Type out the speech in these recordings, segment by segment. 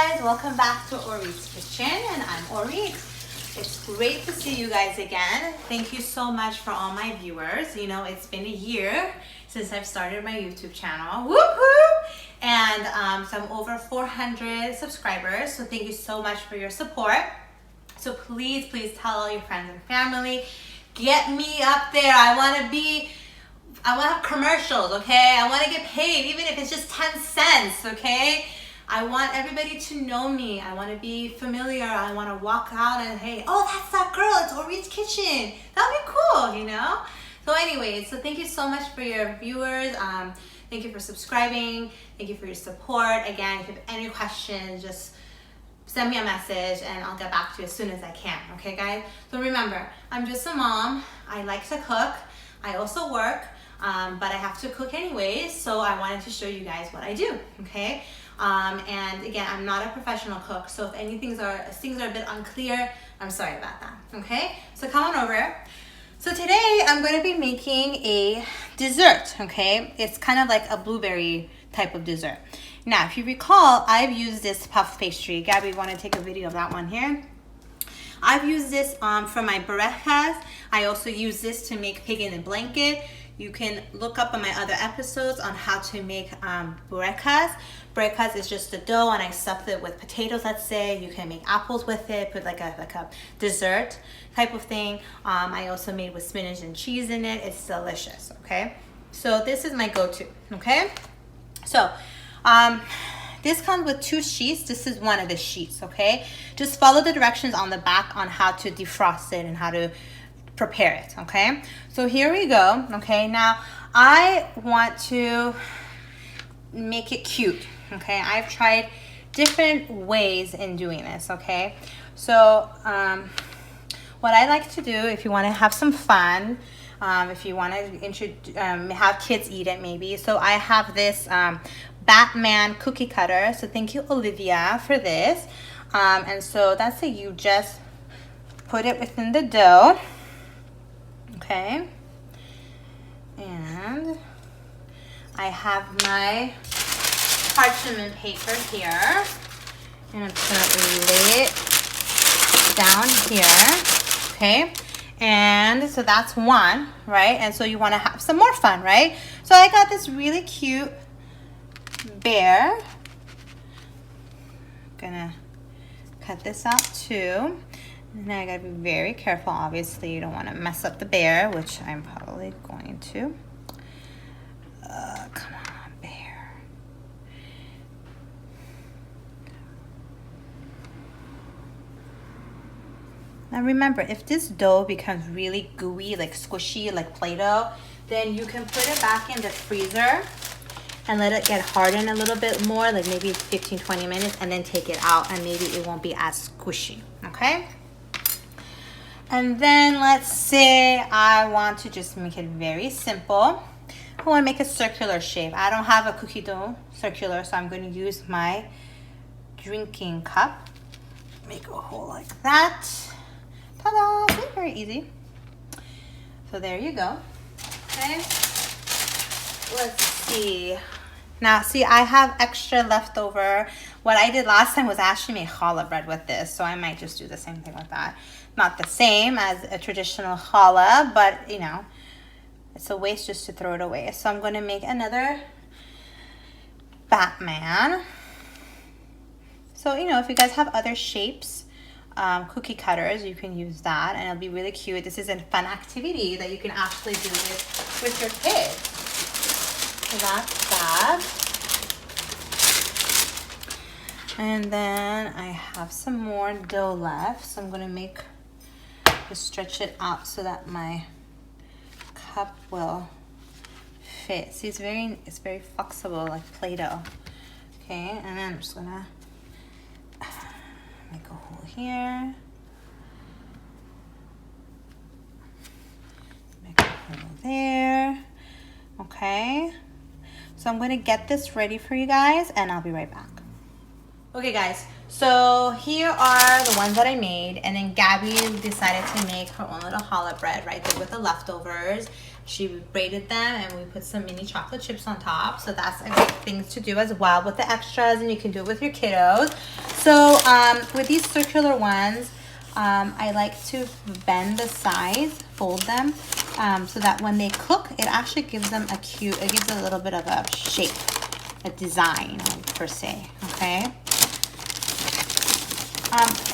guys, welcome back to Orit's Kitchen, and I'm Orit. It's great to see you guys again. Thank you so much for all my viewers. You know, it's been a year since I've started my YouTube channel. Woohoo! And so I'm over 400 subscribers, so thank you so much for your support. So please tell all your friends and family, get me up there. I want to have commercials, okay? I want to get paid, even if it's just 10 cents, okay? I want everybody to know me. I want to be familiar. I want to walk out and, hey, oh, that's that girl. It's Orit's Kitchen. That would be cool, you know? So anyways, so thank you so much for your viewers. Thank you for subscribing. Thank you for your support. Again, if you have any questions, just send me a message and I'll get back to you as soon as I can, okay, guys? So remember, I'm just a mom. I like to cook. I also work, but I have to cook anyways, so I wanted to show you guys what I do, okay? And again, I'm not a professional cook, so if things are a bit unclear, I'm sorry about that, okay? So come on over. So today I'm going to be making a dessert, okay? It's kind of like a blueberry type of dessert. Now, if you recall, I've used this puff pastry. Gabby, want to take a video of that one here? I've used this for my burekas. I also use this to make pig in a blanket. You can look up on my other episodes on how to make burekas. Burekas is just a dough and I stuff it with potatoes, let's say. You can make apples with it, put like a dessert type of thing. I also made with spinach and cheese in it. It's delicious, okay? So this is my go-to, okay? So this comes with 2 sheets. This is one of the sheets, okay? Just follow the directions on the back on how to defrost it and how to prepare it, okay? So here we go, okay? Now, I want to make it cute, okay? I've tried different ways in doing this, okay? So, what I like to do, if you want to have some fun, if you want to have kids eat it maybe, so I have this Batman cookie cutter, so thank you, Olivia, for this. And so that's it, you just put it within the dough. Okay, and I have my parchment paper here, and I'm just gonna lay it down here, okay? And so that's one, right? And so you wanna have some more fun, right? So I got this really cute bear. Gonna cut this out too. Now I gotta be very careful. Obviously, you don't want to mess up the bear, which I'm probably going to. Come on, bear. Now remember, if this dough becomes really gooey, like squishy, like Play-Doh, then you can put it back in the freezer and let it get hardened a little bit more, like maybe 15-20 minutes, and then take it out, and maybe it won't be as squishy, okay? And then let's say I want to just make it very simple. I want to make a circular shape. I don't have a cookie dough circular, so I'm going to use my drinking cup. Make a hole like that. Ta-da! See, very easy. So there you go. Okay. Let's see. Now, see, I have extra leftover. What I did last time was actually make challah bread with this, so I might just do the same thing with that. Not the same as a traditional challah, but, you know, it's a waste just to throw it away. So I'm going to make another Batman. So, you know, if you guys have other shapes, cookie cutters, you can use that, and it'll be really cute. This is a fun activity that you can actually do with your kids. So that's that. And then I have some more dough left, so I'm going to just stretch it out so that my cup will fit. See, it's very flexible, like Play-Doh. Okay, and then I'm just going to make a hole here. Make a hole there. Okay. So I'm going to get this ready for you guys, and I'll be right back. Okay guys, so here are the ones that I made, and then Gabby decided to make her own little challah bread right there with the leftovers. She braided them and we put some mini chocolate chips on top. So that's a great thing to do as well with the extras, and you can do it with your kiddos. So with these circular ones, I like to bend the sides, fold them, so that when they cook, it actually gives them it gives a little bit of a shape, a design per se, okay?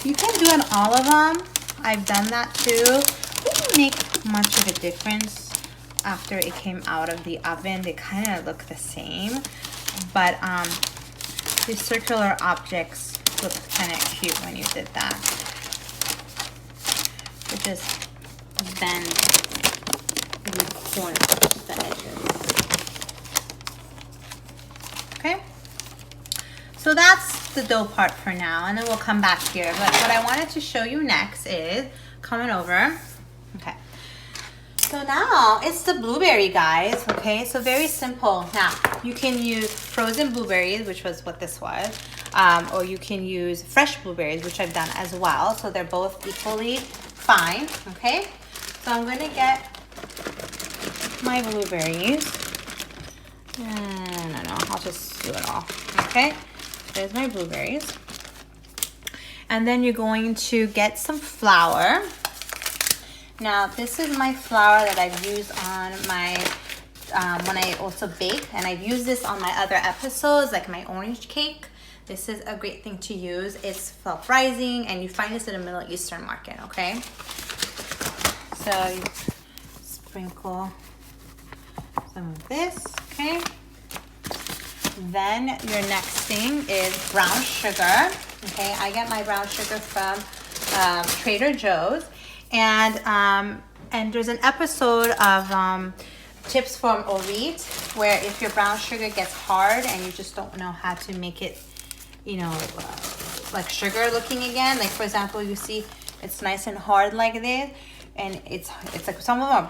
You can do it all of them. I've done that too. It didn't make much of a difference after it came out of the oven. They kind of look the same, but these circular objects look kind of cute when you did that. So just bend the corners, the edges. Okay, so that's the dough part for now, and then we'll come back here. But what I wanted to show you next is coming over. Okay, so now it's the blueberry, guys. Okay, so very simple. Now you can use frozen blueberries, which was what this was, or you can use fresh blueberries, which I've done as well. So they're both equally fine. Okay, so I'm going to get my blueberries. No, I'll just do it all. Okay, there's my blueberries. And then you're going to get some flour. Now this is my flour that I've used on my when I also bake, and I've used this on my other episodes, like my orange cake. This is a great thing to use. It's self-rising, and you find this in a Middle Eastern market, okay? So you sprinkle some of this, okay? Then your next thing is brown sugar, okay? I get my brown sugar from Trader Joe's, and there's an episode of tips from Orit where if your brown sugar gets hard and you just don't know how to make it, you know, like sugar looking again, like for example, you see it's nice and hard like this, and it's like some of them are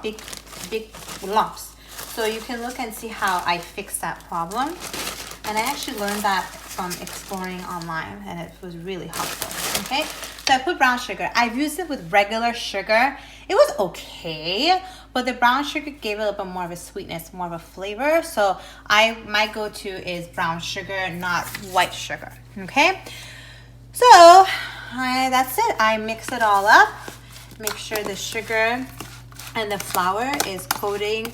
big lumps. So you can look and see how I fix that problem. And I actually learned that from exploring online, and it was really helpful, okay? So I put brown sugar. I've used it with regular sugar. It was okay, but the brown sugar gave it a little bit more of a sweetness, more of a flavor. So my go-to is brown sugar, not white sugar, okay? So that's it. I mix it all up. Make sure the sugar and the flour is coating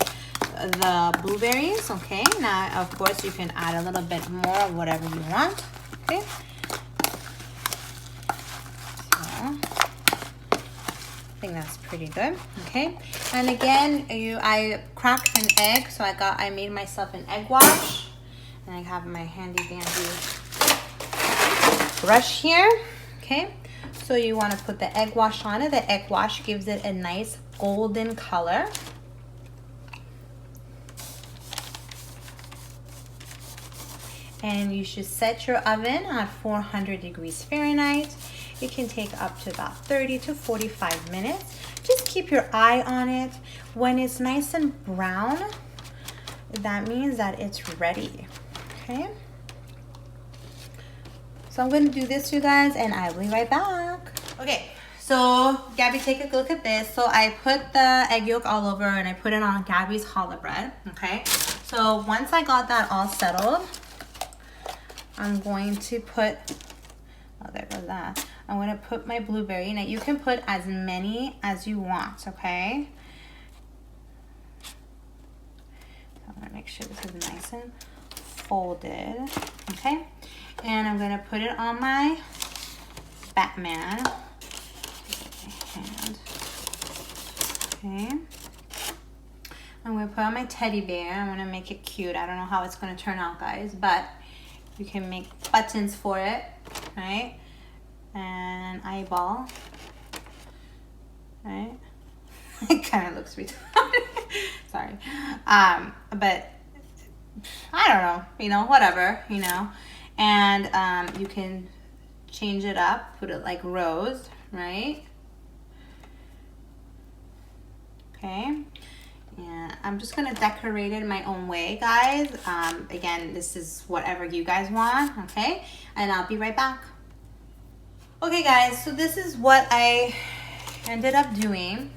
the blueberries, okay? Now, of course, you can add a little bit more of whatever you want, okay? So, I think that's pretty good, okay? And again, I cracked an egg, so I made myself an egg wash, and I have my handy dandy brush here, okay? So you want to put the egg wash on it. The egg wash gives it a nice golden color. And you should set your oven at 400 degrees Fahrenheit. It can take up to about 30 to 45 minutes. Just keep your eye on it. When it's nice and brown, that means that it's ready, okay? So I'm going to do this, you guys, and I'll be right back. Okay, so Gabby, take a look at this. So I put the egg yolk all over, and I put it on Gabby's challah bread, okay? So once I got that all settled, I'm going to put, oh, there goes that. I'm going to put my blueberry. Now you can put as many as you want, okay? So I'm going to make sure this is nice and folded, okay? And I'm going to put it on my Batman. Okay. I'm going to put on my teddy bear. I'm going to make it cute. I don't know how it's going to turn out, guys, but you can make buttons for it, right? And eyeball, right? It kind of looks retarded. Sorry. But I don't know, you know, whatever, you know. And you can change it up, put it like rose, right? Okay. Yeah, I'm just gonna decorate it my own way, guys. Again, this is whatever you guys want, okay? And I'll be right back. Okay, guys, so this is what I ended up doing,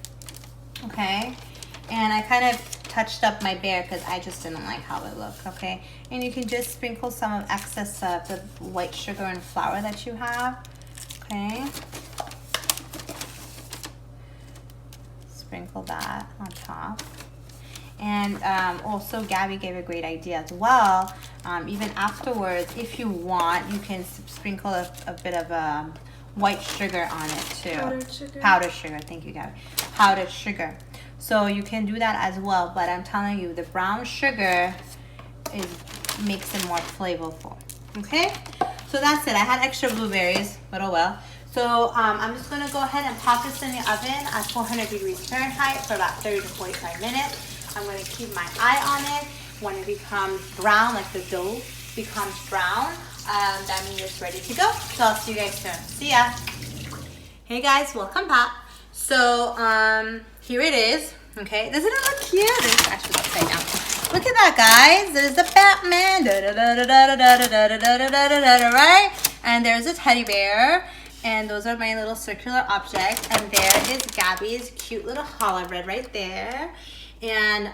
okay? And I kind of touched up my bear because I just didn't like how it looked, okay? And you can just sprinkle some of excess of the white sugar and flour that you have, okay? Sprinkle that on top. And also Gabby gave a great idea as well. Even afterwards, if you want, you can sprinkle a bit of white sugar on it too. Powdered sugar. Powdered sugar, thank you Gabby. Powdered sugar. So you can do that as well, but I'm telling you, the brown sugar makes it more flavorful, okay? So that's it. I had extra blueberries, but oh well. So I'm just gonna go ahead and pop this in the oven at 400 degrees Fahrenheit for about 30 to 45 minutes. I'm gonna keep my eye on it. When it becomes brown, like the dough becomes brown, that means it's ready to go. So I'll see you guys soon. See ya. Hey guys, welcome back. So here it is. Okay, doesn't it look cute? It's actually upside down. Look at that, guys. There's the Batman. Right? And there's a teddy bear. And those are my little circular objects. And there is Gabby's cute little challah bread right there. And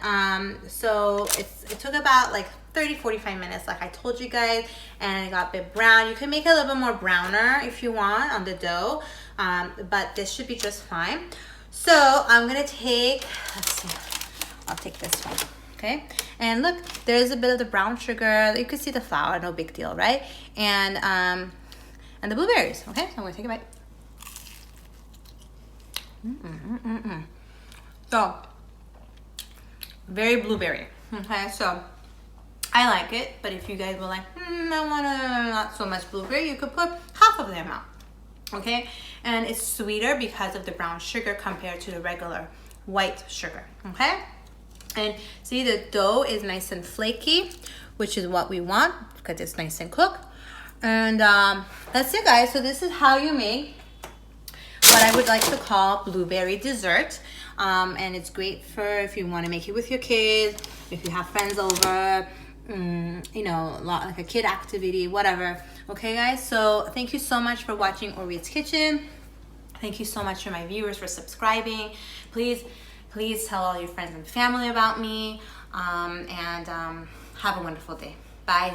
so it took about like 30-45 minutes, like I told you guys, and it got a bit brown. You can make it a little bit more browner if you want on the dough, but this should be just fine. So I'm gonna take, let's see, I'll take this one, okay? And look, there's a bit of the brown sugar. You can see the flour, no big deal, right? And the blueberries, okay? So I'm gonna take a bite. So, very blueberry, okay? So, I like it, but if you guys were like, I want not so much blueberry, you could put half of the amount, okay? And it's sweeter because of the brown sugar compared to the regular white sugar, okay? And see, the dough is nice and flaky, which is what we want because it's nice and cooked. And that's it, guys. So this is how you make what I would like to call blueberry dessert. And it's great for if you want to make it with your kids, if you have friends over, you know, like a kid activity, whatever. Okay, guys, so thank you so much for watching Orit's Kitchen. Thank you so much for my viewers for subscribing. Please tell all your friends and family about me, and have a wonderful day. Bye.